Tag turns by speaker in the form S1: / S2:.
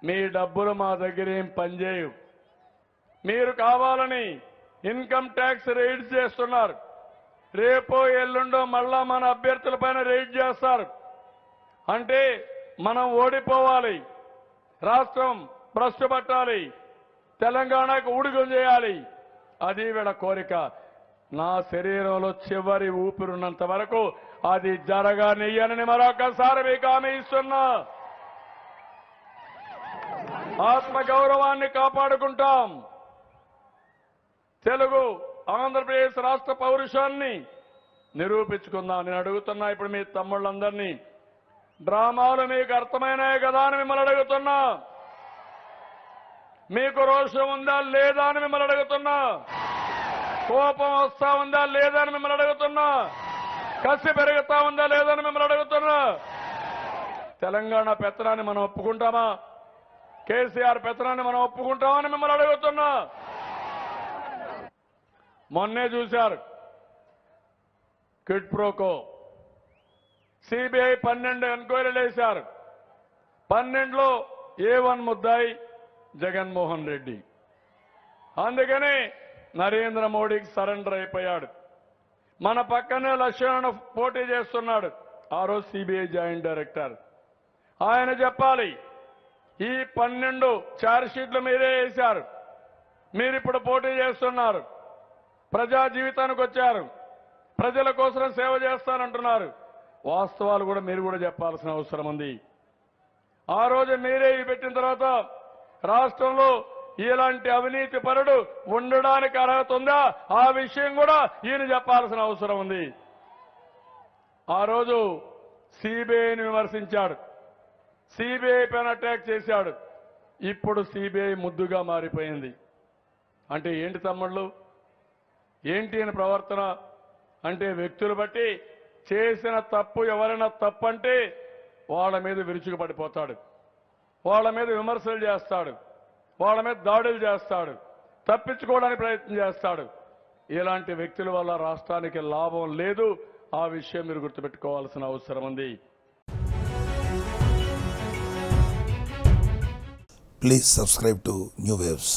S1: మీ డబ్బులు మా దగ్గర ఏం పనిచేయవు. మీరు కావాలని ఇన్కమ్ ట్యాక్స్ రైడ్ చేస్తున్నారు. రేపో ఎల్లుండో మళ్ళా మన అభ్యర్థులపైన రైడ్ చేస్తారు. అంటే మనం ఓడిపోవాలి, రాష్ట్రం భ్రష్టు పట్టాలి, తెలంగాణకు ఊడిగం చేయాలి. అది వీళ్ళ కోరిక. నా శరీరంలో చివరి ఊపిరున్నంత వరకు అది జరగనియ్యనని మరొకసారి మీకు హామీ ఇస్తున్నా. ఆత్మగౌరవాన్ని కాపాడుకుంటాం. తెలుగు ఆంధ్రప్రదేశ్ రాష్ట్ర పౌరుషాన్ని నిరూపించుకుందాం. నేను అడుగుతున్నా ఇప్పుడు మీ తమ్ముళ్ళందరినీ, డ్రామాలు మీకు అర్థమైనాయి కదా అని మిమ్మల్ని అడుగుతున్నా. మీకు రోషం ఉందా లేదా అని మిమ్మల్ని అడుగుతున్నా. కోపం వస్తా ఉందా లేదా అని మిమ్మల్ని అడుగుతున్నా. కసి పెరుగుతా ఉందా లేదా అని మిమ్మల్ని అడుగుతున్నా. తెలంగాణ పెత్తనాన్ని మనం ఒప్పుకుంటామా? కేసీఆర్ పెత్తనాన్ని మనం ఒప్పుకుంటామని మిమ్మల్ని అడుగుతున్నా. మొన్నే చూశారు క్విడ్ ప్రోకో. సిబిఐ 12 ఎంక్వైరీలు వేశారు. 12లో A1 ముద్దాయి జగన్మోహన్ రెడ్డి. అందుకని నరేంద్ర మోడీకి సరెండర్ అయిపోయాడు. మన పక్కనే లక్ష్మణ్ పోటీ చేస్తున్నాడు. ఆ రోజు సిబిఐ జాయింట్ డైరెక్టర్. ఆయన చెప్పాలి, ఈ 12 ఛార్జ్ షీట్లు మీరే వేశారు, మీరిప్పుడు పోటీ చేస్తున్నారు, ప్రజా జీవితానికి వచ్చారు, ప్రజల కోసం సేవ చేస్తానంటున్నారు. వాస్తవాలు కూడా మీరు కూడా చెప్పాల్సిన అవసరం ఉంది. ఆ రోజు మీరే ఇవి పెట్టిన తర్వాత రాష్ట్రంలో ఇలాంటి అవినీతి పరుడు ఉండడానికి అర్హత ఉందా? ఆ విషయం కూడా ఈయన చెప్పాల్సిన అవసరం ఉంది. ఆ రోజు సిబిఐని విమర్శించాడు, సిబిఐ పైన అటాక్ చేశాడు. ఇప్పుడు సిబిఐ ముద్దుగా మారిపోయింది. అంటే ఏంటి తమ్ముళ్ళు, ఏంటి అని ప్రవర్తన అంటే వ్యక్తులు బట్టి చేసిన తప్పు ఎవరైనా తప్పు అంటే వాళ్ళ మీద విరుచుకుపడిపోతాడు, వాళ్ళ మీద విమర్శలు చేస్తాడు, వాళ్ళ మీద దాడులు చేస్తాడు, తప్పించుకోవడానికి ప్రయత్నం చేస్తాడు. ఇలాంటి వ్యక్తుల వల్ల రాష్ట్రానికి లాభం లేదు. ఆ విషయం మీరు గుర్తుపెట్టుకోవాల్సిన అవసరం ఉంది.
S2: Please subscribe to New Waves.